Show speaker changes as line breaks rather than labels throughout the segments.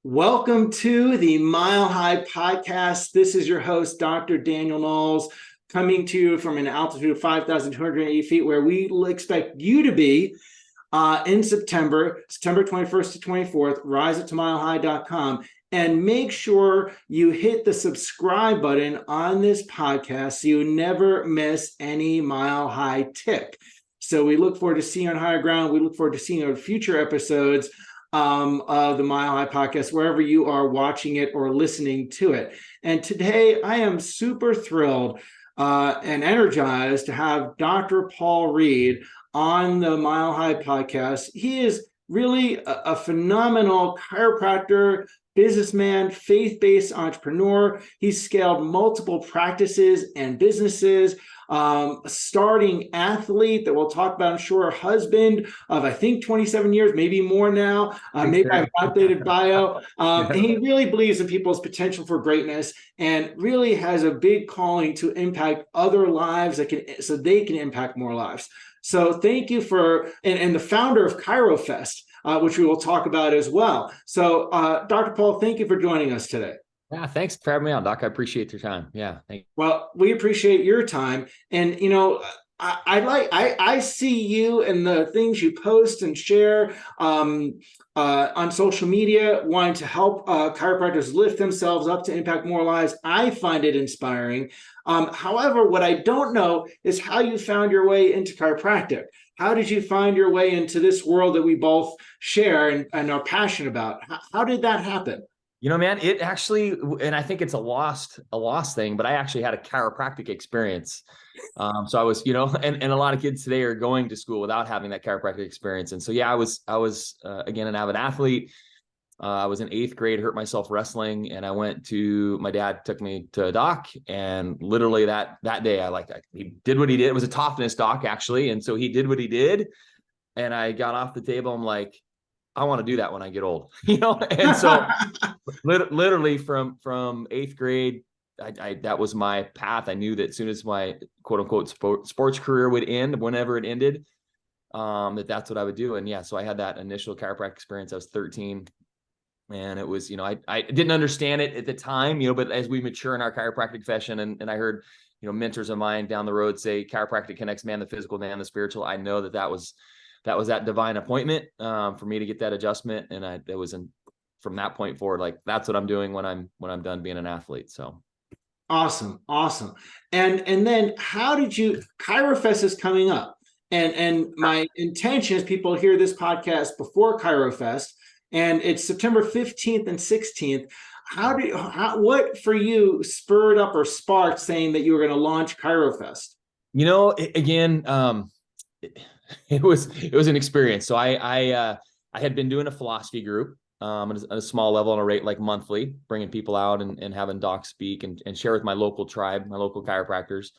Welcome to the Mile High Podcast. This is your host, Dr. Daniel Knowles, coming to you from an altitude of 5,280 feet, where we expect you to be in September 21st to 24th. RiseUpToMileHigh.com. And make sure you hit the subscribe button on this podcast so you never miss any Mile High tip. So we look forward to seeing you on higher ground. We look forward to seeing you in future episodes of the Mile High Podcast, wherever you are watching it or listening to it. And today I am super thrilled and energized to have Dr. Paul Reed on the Mile High Podcast. He is really a phenomenal chiropractor, businessman, faith-based entrepreneur. He's scaled multiple practices and businesses, starting athlete that we'll talk about, I'm sure, husband of, I think, 27 years, maybe more now. Maybe I've updated bio. And he really believes in people's potential for greatness and really has a big calling to impact other lives so they can impact more lives. So thank you and the founder of ChiroFest, which we will talk about as well. So Dr. Paul, thank you for joining us today.
Yeah, thanks for having me on, Doc. I appreciate your time. Yeah, thank you.
Well, we appreciate your time. And, I see you and the things you post and share on social media, wanting to help chiropractors lift themselves up to impact more lives. I find it inspiring. However, what I don't know is how you found your way into chiropractic. How did you find your way into this world that we both share and are passionate about? How did that happen?
Man, it actually, and I think it's a lost thing, but I actually had a chiropractic experience. So I was, and a lot of kids today are going to school without having that chiropractic experience. And so, yeah, I was again, an avid athlete. I was in 8th grade, hurt myself wrestling, and my dad took me to a doc, and literally that day, he did what he did. It was a toughness doc, actually. And so he did what he did. And I got off the table. I'm like, I want to do that when I get old, And so literally from 8th grade, that was my path. I knew that as soon as my quote unquote sports career would end, whenever it ended, that's what I would do. And yeah, so I had that initial chiropractic experience. I was 13, and it was, I didn't understand it at the time, but as we mature in our chiropractic profession, and I heard, mentors of mine down the road say chiropractic connects man, the physical, man, the spiritual. I know that was that divine appointment for me to get that adjustment. And it was from that point forward, like, that's what I'm doing when I'm done being an athlete. So.
Awesome. And then how did ChiroFest is coming up, and my intention is people hear this podcast before ChiroFest, and it's September 15th and 16th. What for you spurred up or sparked saying that you were going to launch ChiroFest?
It was an experience. So I had been doing a philosophy group at a small level on a rate, like monthly, bringing people out and having docs speak and share with my local tribe, my local chiropractors.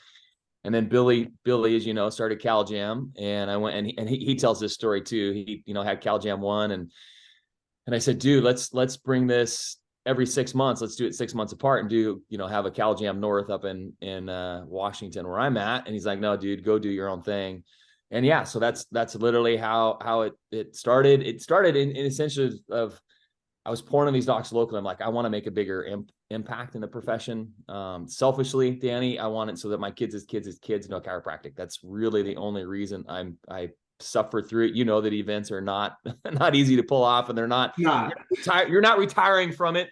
And then Billy, as you know, started Cal Jam, and I went and he tells this story too. He, had Cal Jam 1, and I said, dude, let's bring this every 6 months. Let's do it 6 months apart and do, have a Cal Jam North up in Washington, where I'm at. And he's like, no, dude, go do your own thing. And yeah, so that's literally how it started. It started in essentially of, I was pouring on these docs locally. I'm like, I want to make a bigger impact in the profession. Selfishly, Danny, I want it so that my kids' know chiropractic. That's really the only reason I suffer through it. That events are not easy to pull off, and they're not. You're not retiring from it.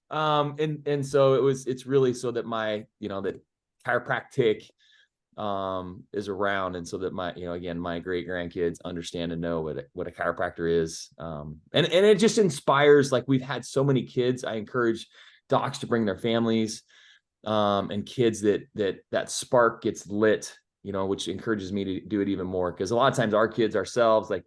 And so it's really so that that chiropractic is around, and so that my great grandkids understand and know what a chiropractor is, and it just inspires. Like, we've had so many kids. I encourage docs to bring their families, and kids that spark gets lit, which encourages me to do it even more, because a lot of times our kids ourselves, like,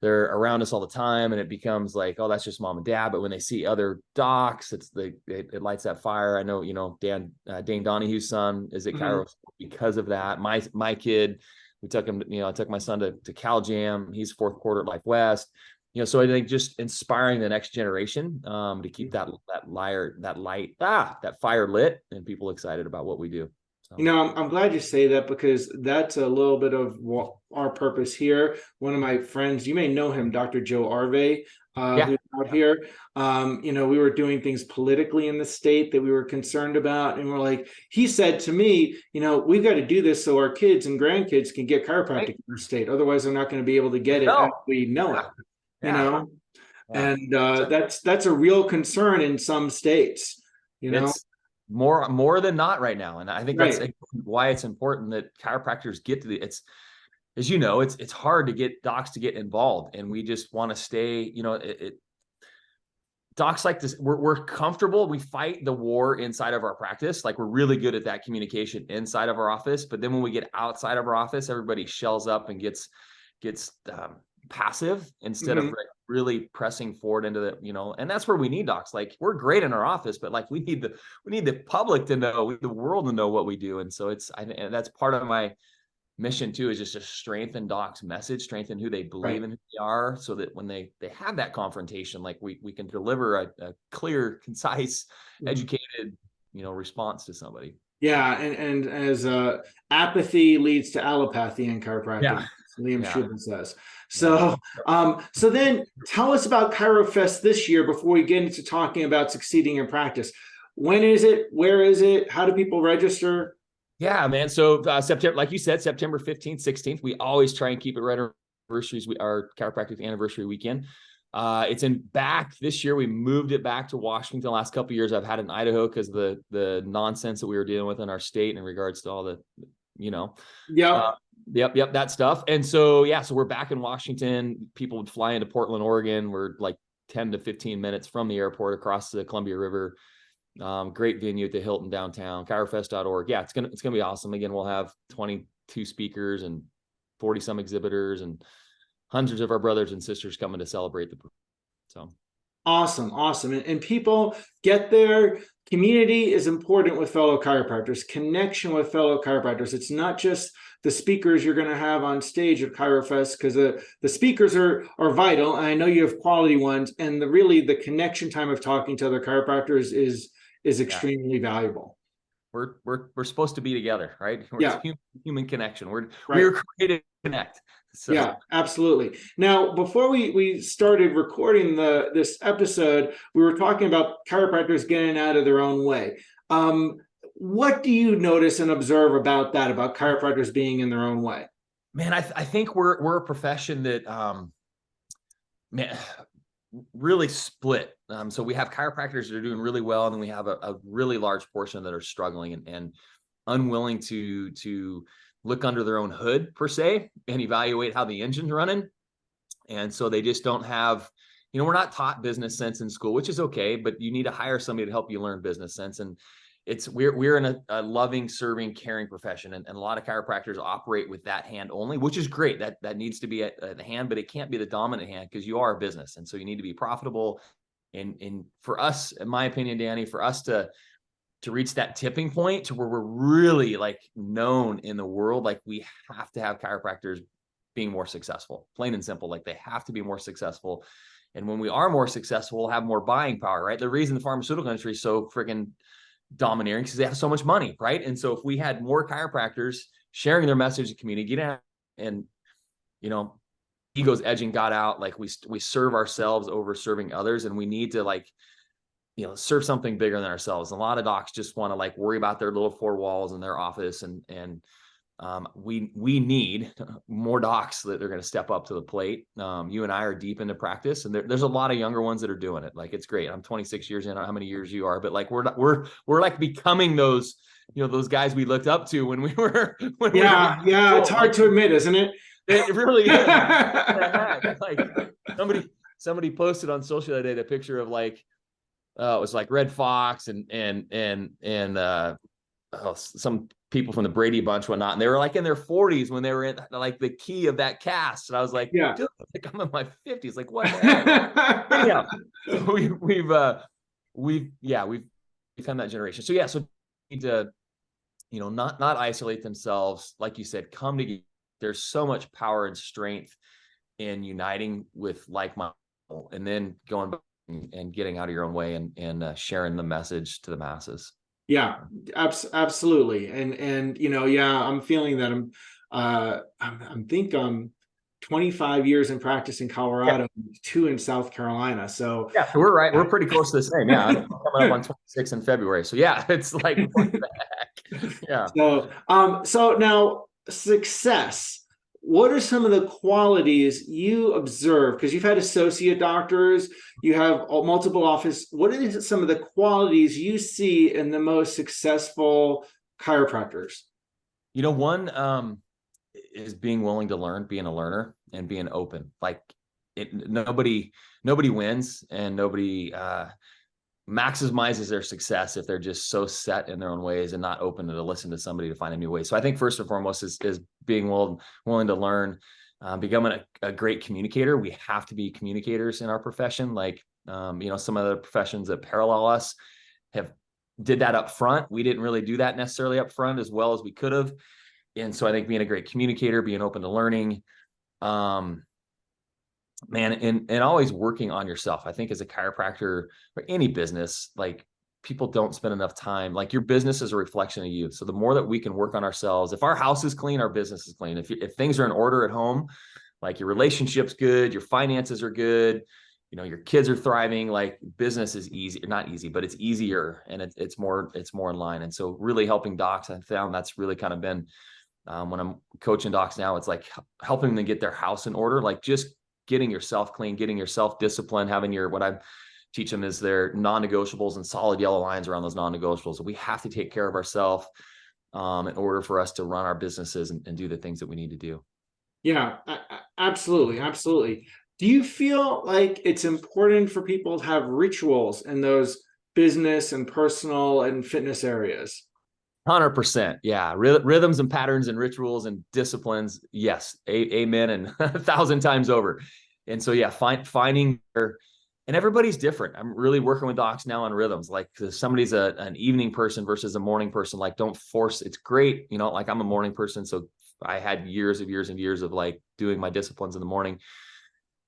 they're around us all the time, and it becomes like, oh, that's just mom and dad. But when they see other docs, it lights that fire. I know, Dane Donahue's son is at Chiro because of that. My kid, we took him, I took my son to Cal Jam. He's 4th quarter at Life West. So I think just inspiring the next generation to keep that fire lit, and people excited about what we do.
I'm glad you say that, because that's a little bit of what our purpose here. One of my friends, you may know him, Dr. Joe Arve, who's out here. We were doing things politically in the state that we were concerned about. And we're like, he said to me, we've got to do this so our kids and grandkids can get chiropractic
Right?
in our state. Otherwise, they're not going to be able to get it as
No.
we know it,
Yeah.
you
Yeah.
know?
Yeah.
And
So
that's a real concern in some states,
it's more than not right now. And I think that's
Right.
why it's important that chiropractors get to it's, as you know, it's hard to get docs to get involved, and we just want to stay, docs like this, we're comfortable. We fight the war inside of our practice. Like, we're really good at that communication inside of our office. But then when we get outside of our office, everybody shells up and gets passive instead of
Mhm.
like really pressing forward into the, and that's where we need docs. Like, we're great in our office, but like we need the public to know, we need the world to know what we do. And so and that's part of my mission too, is just to strengthen docs' message, strengthen who they believe
Right.
in, who they are, so that when they have that confrontation, like we can deliver a clear, concise,
Mhm.
educated, response to somebody.
Yeah, and as apathy leads to allopathy in chiropractic,
Yeah.
Liam
Yeah.
Shubin says.
Yeah.
So then tell us about ChiroFest this year before we get into talking about succeeding in practice. When is it? Where is it? How do people register?
Yeah, man. So September, like you said, September 15th, 16th, we always try and keep it right around anniversaries. Our chiropractic anniversary weekend. It's in back this year. We moved it back to Washington. The last couple of years I've had it in Idaho because the nonsense that we were dealing with in our state in regards to all the,
Yep.
yep, that stuff. And so, so we're back in Washington. People would fly into Portland, Oregon. We're like 10 to 15 minutes from the airport across the Columbia River. Great venue at the Hilton downtown, chirofest.org. Yeah, it's gonna be awesome. Again, we'll have 22 speakers and 40 some exhibitors and hundreds of our brothers and sisters coming to celebrate so
Awesome. And people get there. Community is important with fellow chiropractors, connection with fellow chiropractors. It's not just the speakers you're going to have on stage at ChiroFest, because the speakers are vital. And I know you have quality ones, and the connection time of talking to other chiropractors is extremely valuable.
We're supposed to be together, right? It's human connection. We were created to connect. So.
Yeah, absolutely. Now, before we started recording this episode, we were talking about chiropractors getting out of their own way. What do you notice and observe about that, about chiropractors being in their own way?
Man, I think we're a profession that really split. So we have chiropractors that are doing really well, and then we have a really large portion that are struggling and unwilling to look under their own hood per se and evaluate how the engine's running. And so they just don't have, we're not taught business sense in school, which is okay, but you need to hire somebody to help you learn business sense. And we're in a loving, serving, caring profession. And a lot of chiropractors operate with that hand only, which is great. That needs to be at the hand, but it can't be the dominant hand, because you are a business. And so you need to be profitable. And for us, in my opinion, Danny, for us to reach that tipping point to where we're really like known in the world, like we have to have chiropractors being more successful, plain and simple. Like, they have to be more successful. And when we are more successful, we'll have more buying power, right? The reason the pharmaceutical industry is so freaking domineering because they have so much money, right? And so if we had more chiropractors sharing their message to the community, getting out, and egos edging God out, like we serve ourselves over serving others, and we need to serve something bigger than ourselves. And a lot of docs just want to worry about their little four walls in their office, and we need more docs that they're going to step up to the plate. You and I are deep into practice, and there's a lot of younger ones that are doing it. Like, it's great. I'm 26 years in. I don't know how many years you are, but we're like becoming those those guys we looked up to when we were
It's hard to admit, isn't it?
It really is. Like, somebody posted on social that day a picture of it was like Red Fox and some people from the Brady Bunch, whatnot, and they were in their 40s when they were in the key of that cast. And I was like, dude, I'm in my 50s. Like, what the heck? Anyhow, we've become that generation. So so need to not isolate themselves, like you said, come together. There's so much power and strength in uniting with like-minded people, and then going back and getting out of your own way and sharing the message to the masses.
Yeah, absolutely. And I'm feeling that 25 years in practice in Colorado, 2 in South Carolina. So
yeah, so we're right. We're pretty close to the same. Yeah, I'm coming up on 26 in February. So yeah, it's like what the heck? Yeah.
So now success. What are some of the qualities you observe? Because you've had associate doctors, you have multiple office. What are some of the qualities you see in the most successful chiropractors?
One is being willing to learn, being a learner, and being open. Like nobody wins, and nobody maximizes their success if they're just so set in their own ways and not open to listen to somebody to find a new way. So I think first and foremost is being willing to learn, becoming a great communicator. We have to be communicators in our profession. Like, some of the professions that parallel us have did that up front. We didn't really do that necessarily up front as well as we could have. And so I think being a great communicator, being open to learning, and always working on yourself. I think as a chiropractor or any business, like people don't spend enough time. Like your business is a reflection of you. So the more that we can work on ourselves, if our house is clean, our business is clean. If things are in order at home, like your relationship's good, your finances are good, your kids are thriving, like business is easy, not easy, but it's easier, and it's more in line. And so really helping docs, I found that's really kind of been, when I'm coaching docs now, it's like helping them get their house in order, like just getting yourself clean, getting yourself disciplined, having what I teach them is their non-negotiables and solid yellow lines around those non-negotiables. So we have to take care of ourselves in order for us to run our businesses and do the things that we need to do.
Yeah, absolutely. Absolutely. Do you feel like it's important for people to have rituals in those business and personal and fitness areas?
100%. Yeah. Rhythms and patterns and rituals and disciplines. Yes. Amen. And 1,000 times over. And so, yeah, finding and everybody's different. I'm really working with docs now on rhythms. Like if somebody's an evening person versus a morning person, like don't force, it's great. Like I'm a morning person. So I had years of like doing my disciplines in the morning,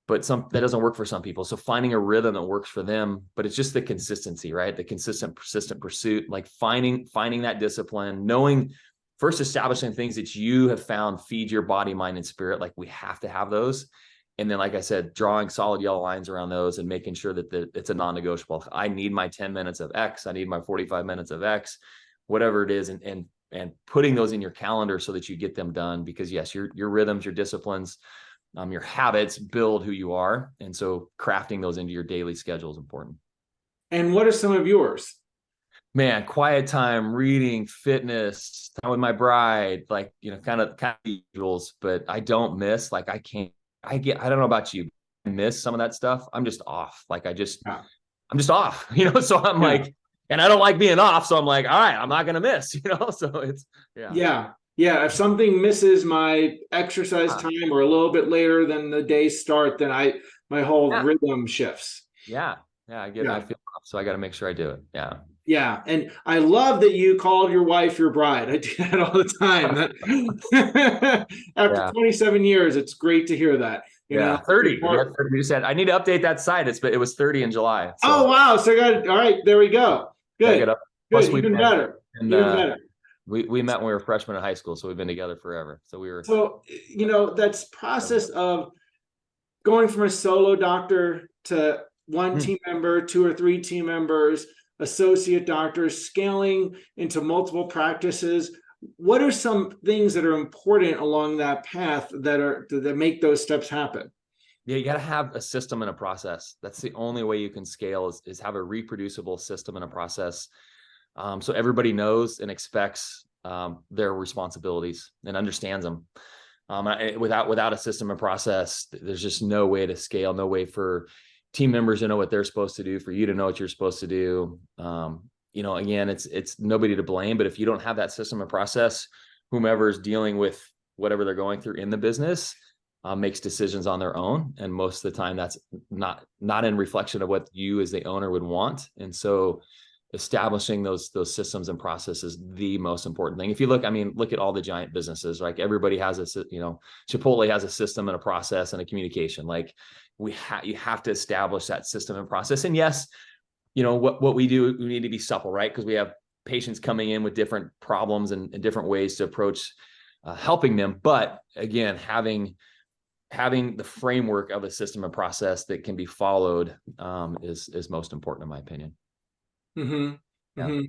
but that doesn't work for some people. So finding a rhythm that works for them, but it's just the consistency, right? The consistent, persistent pursuit, like finding that discipline, knowing, first establishing things that you have found feed your body, mind, and spirit. Like we have to have those. And then, like I said, drawing solid yellow lines around those and making sure that it's a non-negotiable. I need my 10 minutes of X. I need my 45 minutes of X, whatever it is. And putting those in your calendar so that you get them done, because yes, your rhythms, your disciplines, your habits build who you are. And so crafting those into your daily schedule is important.
And what are some of yours?
Man, quiet time, reading, fitness, time with my bride, like, kind of usuals, but I don't miss, like I don't know about you, I miss some of that stuff. I'm just off. Like I'm just off, so I'm like, and I don't like being off. So I'm like, all right, I'm not going to miss, so it's,
Yeah. If something misses my exercise time or a little bit later than the day start, then my whole rhythm shifts.
Yeah. I feel off, so I got to make sure I do it. Yeah.
Yeah. And I love that you called your wife your bride. I do that all the time. After 27 years, it's great to hear that.
30. You said I need to update that site. It was 30 in July.
So. Oh, wow. So all right, there we go. Good. Good. Even better.
And, even better. We met when we were freshmen in high school, so we've been together forever. So
that's process of going from a solo doctor to one team member, 2 or 3 team members, associate doctors, scaling into multiple practices. What are some things that are important along that path that make those steps happen?
Yeah, you got to have a system and a process. That's the only way you can scale is have a reproducible system and a process. So everybody knows and expects their responsibilities and understands them. Without a system and process, there's just no way to scale, no way for team members to know what they're supposed to do, for you to know what you're supposed to do. Again, it's nobody to blame, but if you don't have that system and process, whomever is dealing with whatever they're going through in the business makes decisions on their own. And most of the time that's not in reflection of what you as the owner would want. And so establishing those systems and processes, the most important thing. If you look at all the giant businesses, like everybody has Chipotle has a system and a process and a communication. Like you have to establish that system and process. And yes, what we do, we need to be supple, right? Because we have patients coming in with different problems and different ways to approach helping them. But again, having having the framework of a system and process that can be followed is most important in my opinion.
Mm-hmm.
Yeah.
Mm-hmm.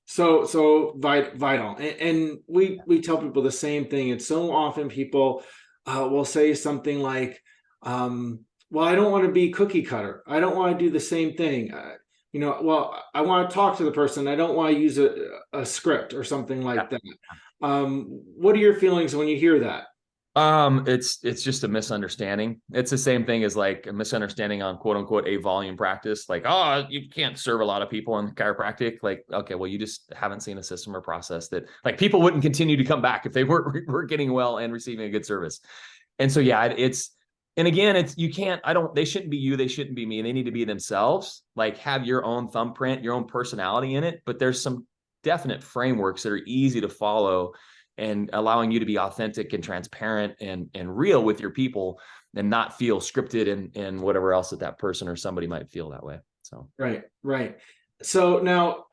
So vital. And we tell people the same thing. And so often people will say something like, well, I don't want to be cookie cutter. I don't want to do the same thing. Well, I want to talk to the person. I don't want to use a script or something like that. What are your feelings when you hear that?
It's just a misunderstanding. It's the same thing as like a misunderstanding on quote unquote a volume practice. Like, oh, you can't serve a lot of people in chiropractic. Like, okay, well, you just haven't seen a system or process that like people wouldn't continue to come back if they were getting well and receiving a good service. And so, yeah, and again, they shouldn't be you. They shouldn't be me. They need to be themselves, like have your own thumbprint, your own personality in it. But there's some definite frameworks that are easy to follow and allowing you to be authentic and transparent and real with your people and not feel scripted and whatever else that person or somebody might feel that way. So,
Right. So now,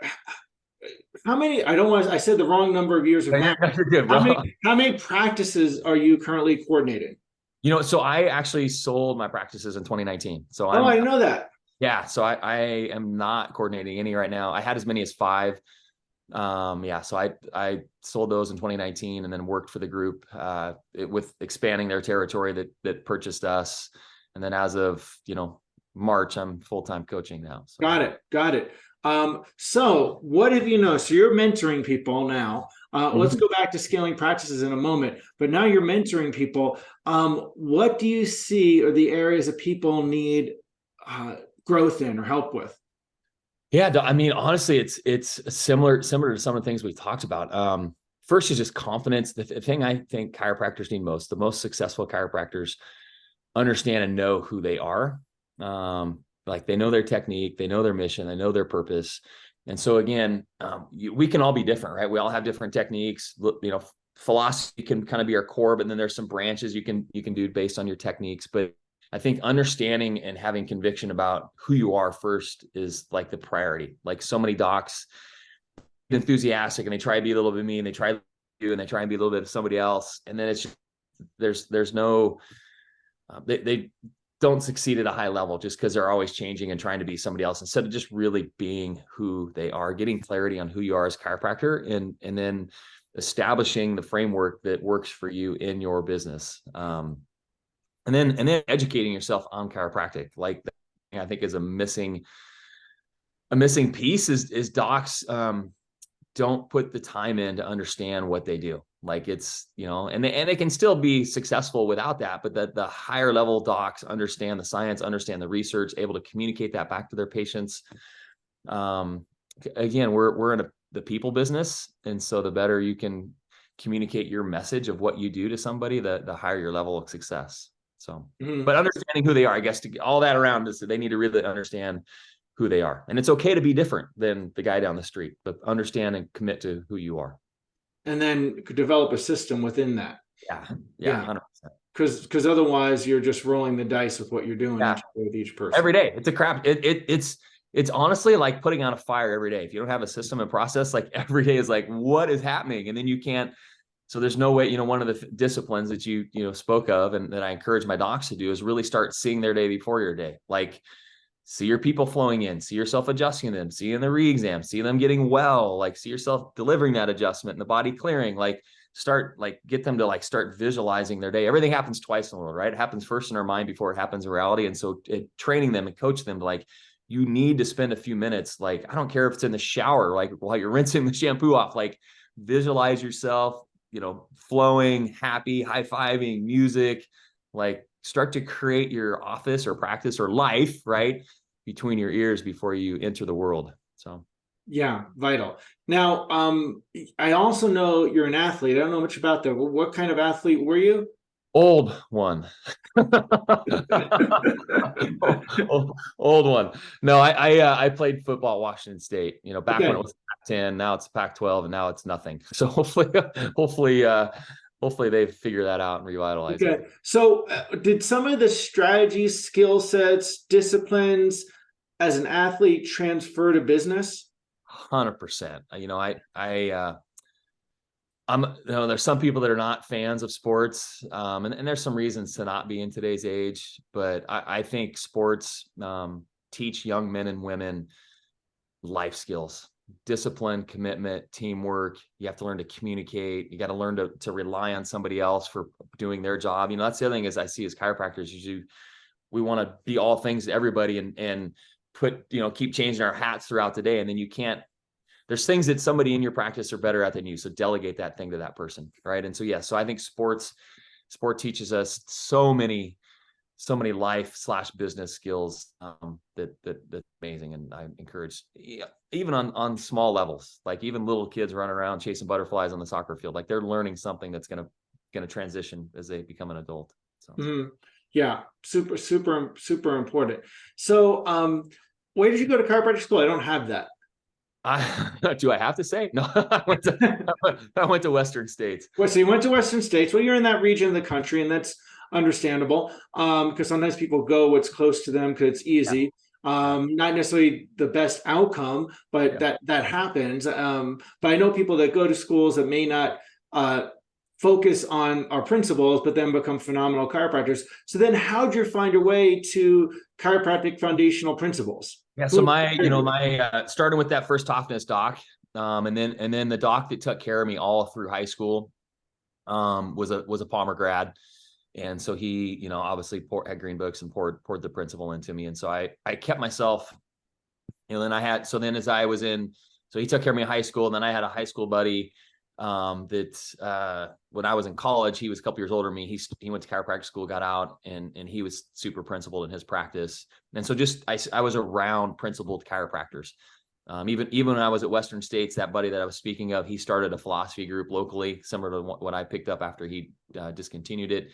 I said the wrong number of years of math.
you're good, bro.
How many practices are you currently coordinating?
So I actually sold my practices in 2019. So
I didn't know that.
Yeah. So I am not coordinating any right now. I had as many as 5. So I sold those in 2019 and then worked for the group with expanding their territory that purchased us. And then as of, March, I'm full-time coaching now. So.
Got it. So what have you know? So you're mentoring people now. Let's go back to scaling practices in a moment, but now you're mentoring people. What do you see are the areas that people need growth in or help with?
Yeah, I mean, honestly, it's similar to some of the things we talked about. First is just confidence. The thing I think chiropractors need most, the most successful chiropractors understand and know who they are. Like they know their technique, they know their mission, they know their purpose. And so again, we can all be different, right? We all have different techniques. Philosophy can kind of be our core, but then there's some branches you can do based on your techniques. But I think understanding and having conviction about who you are first is like the priority. Like so many docs enthusiastic and they try to be a little bit me and they try to do and they try and be a little bit of somebody else. And then it's just, there's no, they don't succeed at a high level just because they're always changing and trying to be somebody else instead of just really being who they are, getting clarity on who you are as a chiropractor and then establishing the framework that works for you in your business. And then educating yourself on chiropractic, like I think is a missing piece is docs don't put the time in to understand what they do. Like it's, and they can still be successful without that, but the higher level docs understand the science, understand the research, able to communicate that back to their patients. Again, we're in the people business. And so the better you can communicate your message of what you do to somebody, the higher your level of success. So, but understanding who they are, I guess, to all that around is that they need to really understand who they are. And it's okay to be different than the guy down the street, but understand and commit to who you are.
And then develop a system within that.
Yeah. 100%.
Because otherwise you're just rolling the dice with what you're doing with each person.
Every day. It's a crap. It's honestly like putting on a fire every day. If you don't have a system and process, like every day is like, what is happening? And then you can't. So there's no way, one of the disciplines that you spoke of and that I encourage my docs to do is really start seeing their day before your day. Like see your people flowing in, see yourself adjusting them, see in the re-exam, see them getting well, like see yourself delivering that adjustment and the body clearing, get them to start visualizing their day. Everything happens twice in the world, right? It happens first in our mind before it happens in reality. And so training them and coach them, you need to spend a few minutes. I don't care if it's in the shower, while you're rinsing the shampoo off, visualize yourself, flowing, happy, high-fiving, music, start to create your office or practice or life, right, between your ears before you enter the world. So
yeah, vital. Now, I also know you're an athlete. I don't know much about that. What kind of athlete were you?
Old one. old one. No, I played football at Washington State, back when it was Pac-10, now it's Pac-12 and now it's nothing. So hopefully they figure that out and revitalize it.
So did some of the strategies, skill sets, disciplines as an athlete transfer to business?
100%. there's some people that are not fans of sports, and there's some reasons to not be in today's age, but I think sports teach young men and women life skills, discipline, commitment, teamwork. You have to learn to communicate. You got to learn to rely on somebody else for doing their job. That's the other thing is I see as chiropractors, we want to be all things to everybody and keep changing our hats throughout the day. And then there's things that somebody in your practice are better at than you. So delegate that thing to that person. Right. And so, yeah, so I think sport teaches us so many life/business skills that's amazing. And I encourage, even on small levels, like even little kids running around chasing butterflies on the soccer field, like they're learning something that's going to transition as they become an adult. So
yeah, super important. So where did you go to chiropractic school? I don't have that.
Do I have to say? No, I went to Western States.
Well, so you went to Western States. Well, you're in that region of the country, and that's understandable. Because sometimes people go what's close to them because it's easy. Not necessarily the best outcome, but that happens. But I know people that go to schools that may not focus on our principles, but then become phenomenal chiropractors. So then how'd you find your way to chiropractic foundational principles?
Yeah. So my starting with that first toughness doc, and then the doc that took care of me all through high school, was a Palmer grad. And so he, obviously had green books and poured the principle into me. And so I kept myself, then as I was so he took care of me in high school. And then I had a high school buddy, that when I was in college, he was a couple years older than me. He went to chiropractic school, got out, and he was super principled in his practice. And so I was around principled chiropractors. Even when I was at Western States, that buddy that I was speaking of, he started a philosophy group locally, similar to what I picked up after he discontinued it.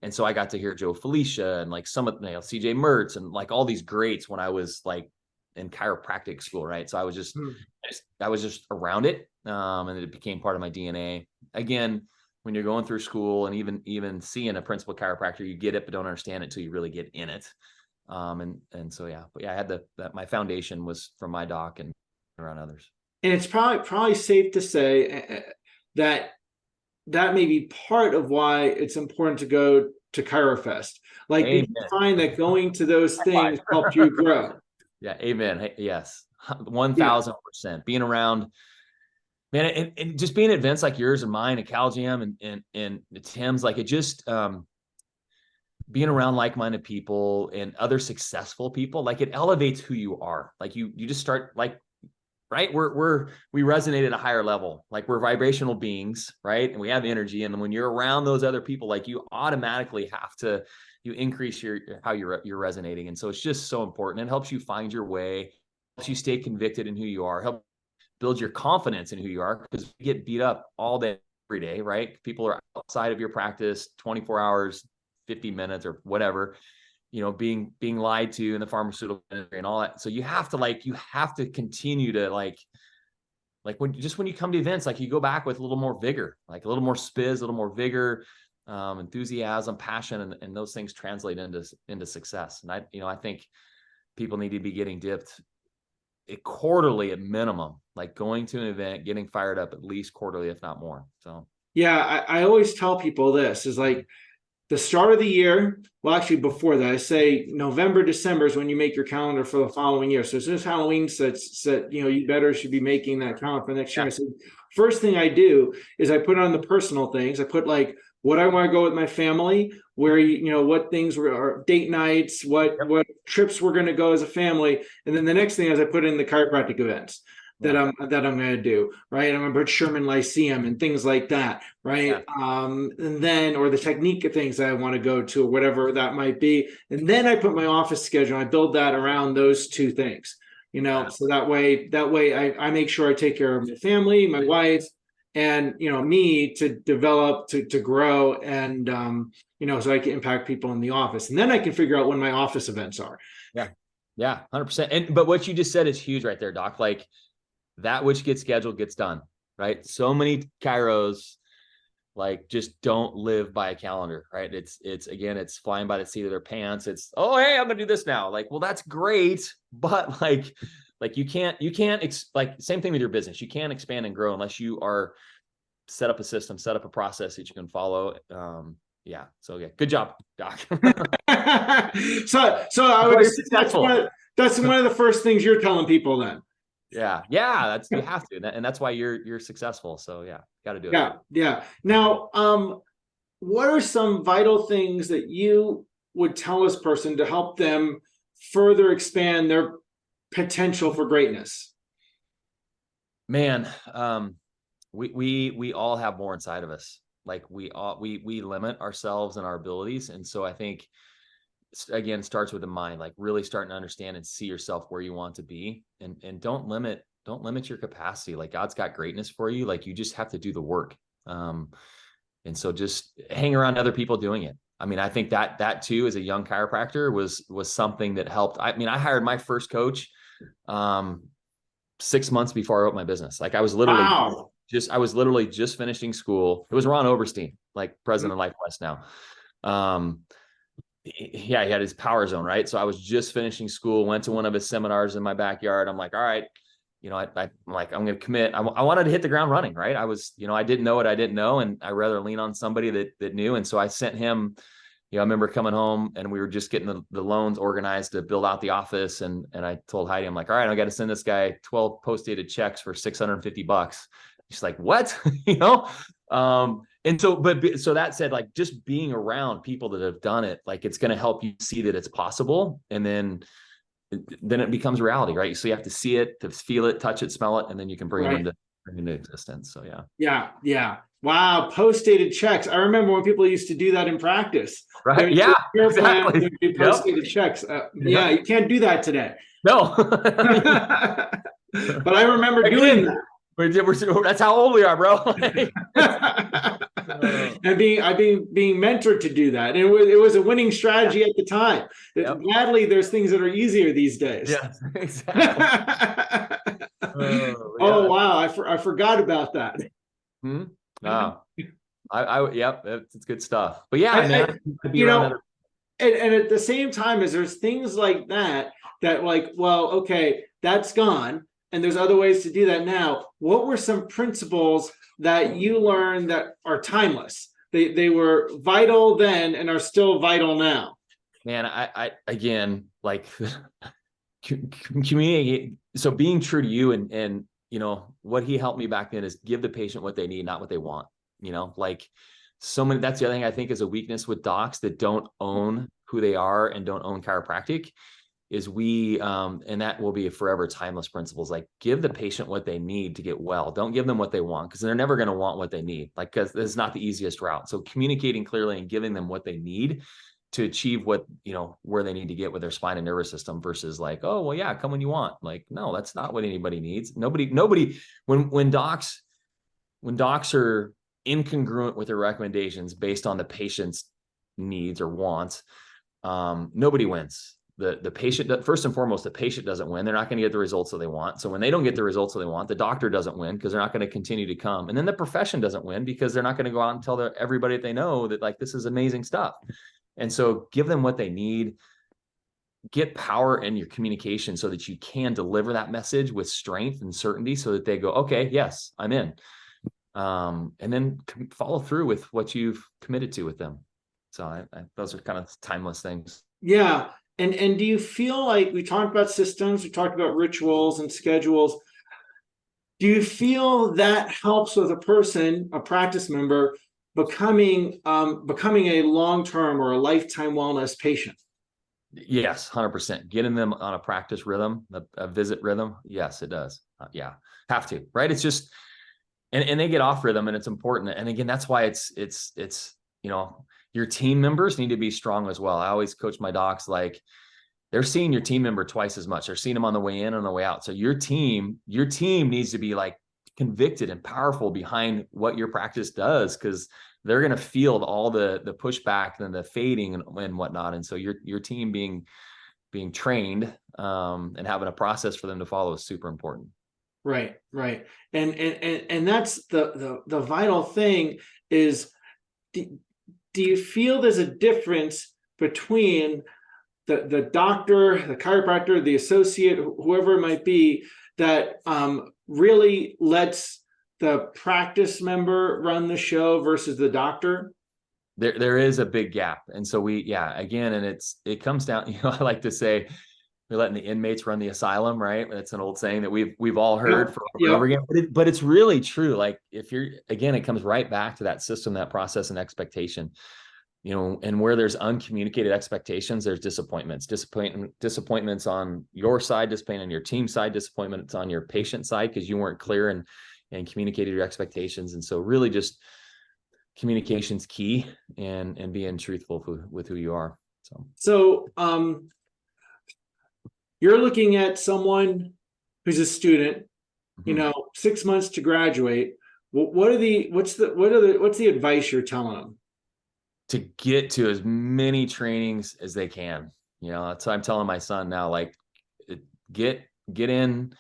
And so I got to hear Joe Felicia and like some of CJ Mertz and like all these greats when I was like in chiropractic school, right? So I was just around it, and it became part of my DNA. Again, when you're going through school and even seeing a principal chiropractor, you get it, but don't understand it till you really get in it. And so I had my foundation was from my doc and around others.
And it's probably safe to say that may be part of why it's important to go to ChiroFest. Like, you find that going to those things helped you grow.
Yeah. Amen. Yes. 1000%. Being around, man, and just being at events like yours and mine at CalGym and Tim's, like it just, being around like-minded people and other successful people, like it elevates who you are. Like you just start like, right. We resonate at a higher level. Like we're vibrational beings, right? And we have energy. And when you're around those other people, like you automatically you increase how you're resonating. And so it's just so important. It helps you find your way, helps you stay convicted in who you are, help build your confidence in who you are, because you get beat up all day, every day, right? People are outside of your practice 24 hours, 50 minutes or whatever, being lied to in the pharmaceutical industry and all that. So you have to continue to when you come to events, like you go back with a little more vigor, like a little more spiz, a little more vigor, enthusiasm, passion, and those things translate into success. And I think people need to be getting dipped quarterly at minimum, like going to an event, getting fired up at least quarterly, if not more. So
yeah, I always tell people this is like the start of the year. Well, actually before that, I say November, December is when you make your calendar for the following year. So as soon as Halloween sets, you should be making that calendar for next year. I said, first thing I do is I put on the personal things. I put like what I want to go with my family, where what things are date nights, what trips we're going to go as a family, and then the next thing is I put in the chiropractic events that I'm going to do, right? I'm going to put Sherman Lyceum and things like that, right? And then, or the technique of things that I want to go to, or whatever that might be. And then I put my office schedule. I build that around those two things, so that way I make sure I take care of my family, my wife, and me to develop, to grow, and so I can impact people in the office, and then I can figure out when my office events are.
Yeah, 100%. But what you just said is huge right there, Doc. Like that which gets scheduled gets done, right? So many chiros like just don't live by a calendar, right? It's flying by the seat of their pants. It's, oh, hey, I'm gonna do this now. Like, well, that's great, but like you can't like same thing with your business. You can't expand and grow unless you are set up a system, set up a process that you can follow. Yeah. So yeah, good job, Doc.
So I would
You're
assume
successful.
that's one of the first things you're telling people then.
Yeah. That's, you have to, and that's why you're successful. So yeah, got to do it.
Yeah. Now, what are some vital things that you would tell this person to help them further expand their potential for greatness?
Man, we all have more inside of us. Like we limit ourselves and our abilities. And so I think, again, starts with the mind, like really starting to understand and see yourself where you want to be, and don't limit your capacity. Like God's got greatness for you. Like you just have to do the work. And so just hang around other people doing it. I mean, I think that too, as a young chiropractor, was something that helped. I mean, I hired my first coach 6 months before I wrote my business. Like I was literally just finishing school. It was Ron Oberstein, like president of Life West now. Yeah, he had his power zone, right? So I was just finishing school, went to one of his seminars in my backyard. I'm like, all right, I'm like, I'm going to commit. I wanted to hit the ground running, right? I was, I didn't know what I didn't know. And I rather lean on somebody that knew. And so I sent him, I remember coming home and we were just getting the loans organized to build out the office. And I told Heidi, I'm like, all right, I got to send this guy 12 post-dated checks for $650. She's like, what? And so, so that said, like just being around people that have done it, like it's going to help you see that it's possible. And then it becomes reality, right? So you have to see it, to feel it, touch it, smell it, and then you can bring it into existence. So
yeah. Wow, post-dated checks. I remember when people used to do that in practice.
Right? Yeah, exactly.
Post-dated checks. Yeah, you can't do that today.
No.
But I remember doing that.
That's how old we are, bro.
And being mentored to do that, and it was a winning strategy at the time. Gladly, there's things that are easier these days.
Yeah, exactly.
Oh wow, I forgot about that.
Wow. It's good stuff. But yeah,
and at the same time, as there's things like that like, well, okay, that's gone. And there's other ways to do that now. What were some principles that you learned that are timeless? They were vital then and are still vital now.
Man, I again, like community. So being true to you and what he helped me back then is give the patient what they need, not what they want. Like so many, that's the other thing I think is a weakness with docs that don't own who they are and don't own chiropractic. Is and that will be a forever timeless principles, like give the patient what they need to get well. Don't give them what they want, because they're never going to want what they need. Like, because this is not the easiest route. So communicating clearly and giving them what they need to achieve what, where they need to get with their spine and nervous system, versus like, oh, well, yeah, come when you want. Like, no, that's not what anybody needs. Nobody, when docs are incongruent with their recommendations based on the patient's needs or wants, nobody wins. The patient, first and foremost, the patient doesn't win. They're not going to get the results that they want. So when they don't get the results that they want, the doctor doesn't win, because they're not going to continue to come. And then the profession doesn't win, because they're not going to go out and tell everybody that they know that, like, this is amazing stuff. And so give them what they need. Get power in your communication so that you can deliver that message with strength and certainty, so that they go, okay, yes, I'm in. And then follow through with what you've committed to with them. So those are kind of timeless things.
Yeah. And do you feel like, we talked about systems, we talked about rituals and schedules. Do you feel that helps with a person, a practice member, becoming a long-term or a lifetime wellness patient?
Yes, 100%. Getting them on a practice rhythm, a visit rhythm. Yes, it does. Yeah, have to, right? It's just, and they get off rhythm, and it's important. And again, that's why it's your team members need to be strong as well. I always coach my docs, like, they're seeing your team member twice as much. They're seeing them on the way in and on the way out. So your team needs to be like convicted and powerful behind what your practice does, because they're going to feel all the pushback and the fading and whatnot. And so your team being trained and having a process for them to follow is super important.
Right. And that's the vital thing is, do you feel there's a difference between the doctor, the chiropractor, the associate, whoever it might be, that really lets the practice member run the show versus the doctor?
There is a big gap. And so again, and it comes down, I like to say, we're letting the inmates run the asylum, right? That's an old saying that we've all heard
Yep.
for over and
Yep.
over again, but it's really true. Like again, it comes right back to that system, that process and expectation, and where there's uncommunicated expectations, there's disappointments on your side, disappointment on your team side, disappointments on your patient side, because you weren't clear and communicated your expectations. And so really just communication's key, and being truthful with who you are.
So you're looking at someone who's a student, 6 months to graduate. What's the advice you're telling them?
To get to as many trainings as they can. That's what I'm telling my son now, like get into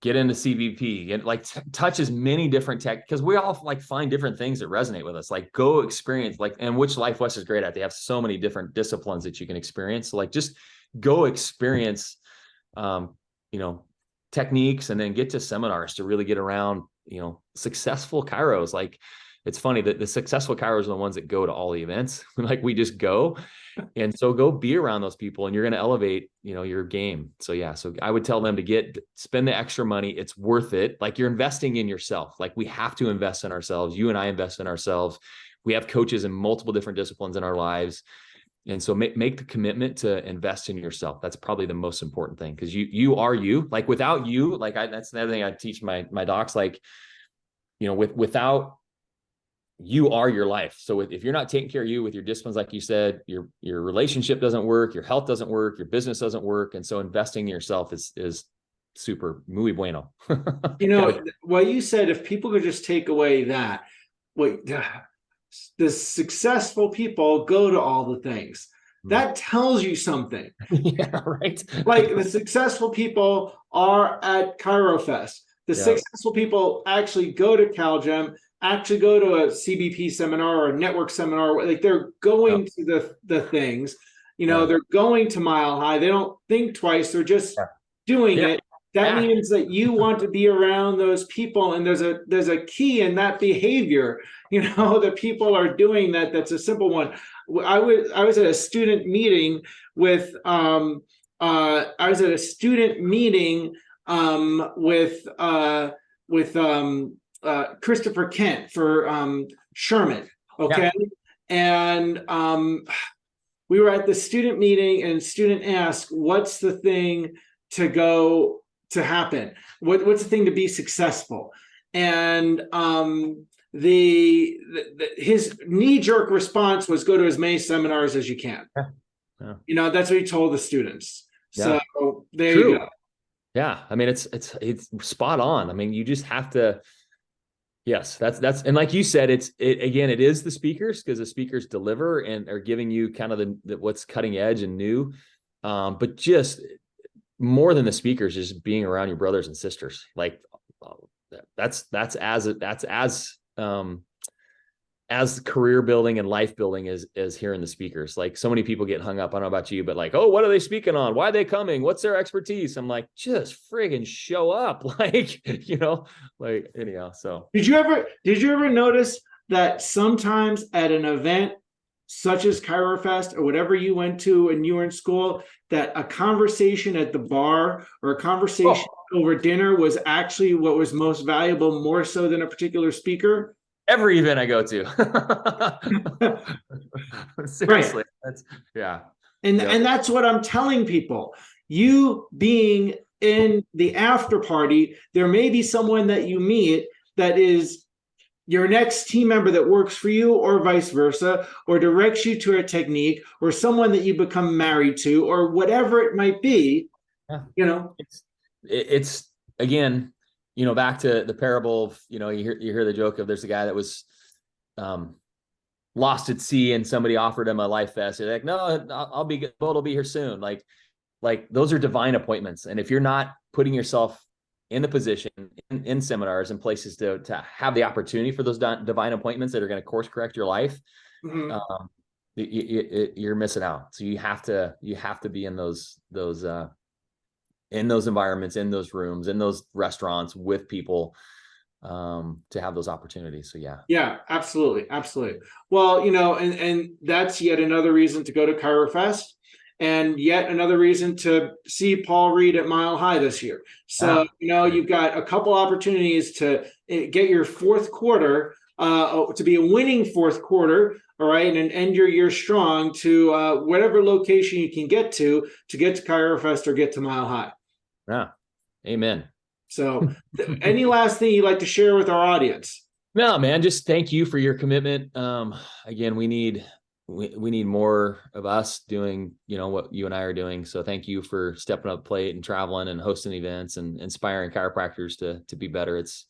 CVP, touch as many different tech, because we all like find different things that resonate with us. Like go experience, and which Life West is great at. They have so many different disciplines that you can experience. So like just go experience, techniques, and then get to seminars to really get around, successful chiros. Like it's funny that the successful chiros are the ones that go to all the events. Like we just go. And so go be around those people, and you're going to elevate, your game. So I would tell them to spend the extra money. It's worth it. Like you're investing in yourself. Like we have to invest in ourselves. You and I invest in ourselves. We have coaches in multiple different disciplines in our lives. And so make the commitment to invest in yourself. That's probably the most important thing, because you are you. Like without you, like that's another thing I teach my docs, like, without you are your life. So if you're not taking care of you with your disciplines, like you said, your relationship doesn't work, your health doesn't work, your business doesn't work. And so investing in yourself is super muy bueno.
What you said, if people could just take away that, the successful people go to all the things. That tells you something.
Yeah, right.
Like the successful people are at ChiroFest. The successful people actually go to CalGem, actually go to a CBP seminar or a network seminar. Like they're going to the things, they're going to Mile High. They don't think twice. They're just doing it. That means that you want to be around those people, and there's a key in that behavior. The people are doing that. That's a simple one. I was at a student meeting with Christopher Kent for Sherman. Okay. And we were at the student meeting, and student asked, what's the thing to happen? What's the thing to be successful? And his knee-jerk response was, go to as many seminars as you can. That's what he told the students. So there you go.
Yeah, I mean it's spot on. I mean, you just have to. Yes, that's and like you said, it is the speakers, because the speakers deliver and are giving you kind of the what's cutting edge and new, but just more than the speakers, just being around your brothers and sisters. Like that's as career building and life building as hearing the speakers. Like so many people get hung up. I don't know about you, but like, oh, what are they speaking on? Why are they coming? What's their expertise? I'm like, just friggin' show up. Like, anyhow. So
did you ever notice that sometimes at an event such as ChiroFest or whatever you went to when you were in school, that a conversation at the bar or a conversation over dinner was actually what was most valuable, more so than a particular speaker?
Every event I go to. Seriously.
Right. And that's what I'm telling people. You being in the after party, there may be someone that you meet that is your next team member that works for you, or vice versa, or directs you to a technique, or someone that you become married to, or whatever it might be.
It's again, back to the parable of, you hear the joke of, there's a guy that was lost at sea, and somebody offered him a life vest. They're like, no, I'll be good. I'll be here soon. Like those are divine appointments. And if you're not putting yourself in the position in seminars and places to have the opportunity for those divine appointments that are going to course correct your life, you're missing out. So you have to be in those environments, in those rooms, in those restaurants with people to have those opportunities. So yeah.
Yeah, absolutely. Absolutely. Well, and that's yet another reason to go to ChiroFest, and yet another reason to see Paul Reed at Mile High this year. So, you've got a couple opportunities to get your fourth quarter, to be a winning fourth quarter. All right. And end your year strong to whatever location you can get to get to ChiroFest or get to Mile High.
Yeah. Amen.
So any last thing you'd like to share with our audience?
No, man, just thank you for your commitment. Again, we need more of us doing, what you and I are doing. So thank you for stepping up the plate and traveling and hosting events and inspiring chiropractors to be better. It's,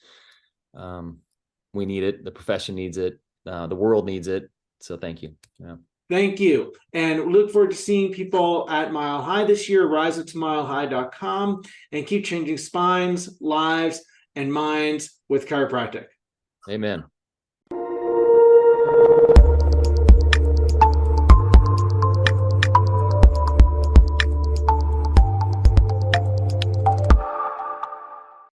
we need it. The profession needs it. The world needs it. So thank you. Yeah.
Thank you. And look forward to seeing people at Mile High this year. RiseUpToMileHigh.com, and keep changing spines, lives, and minds with chiropractic.
Amen.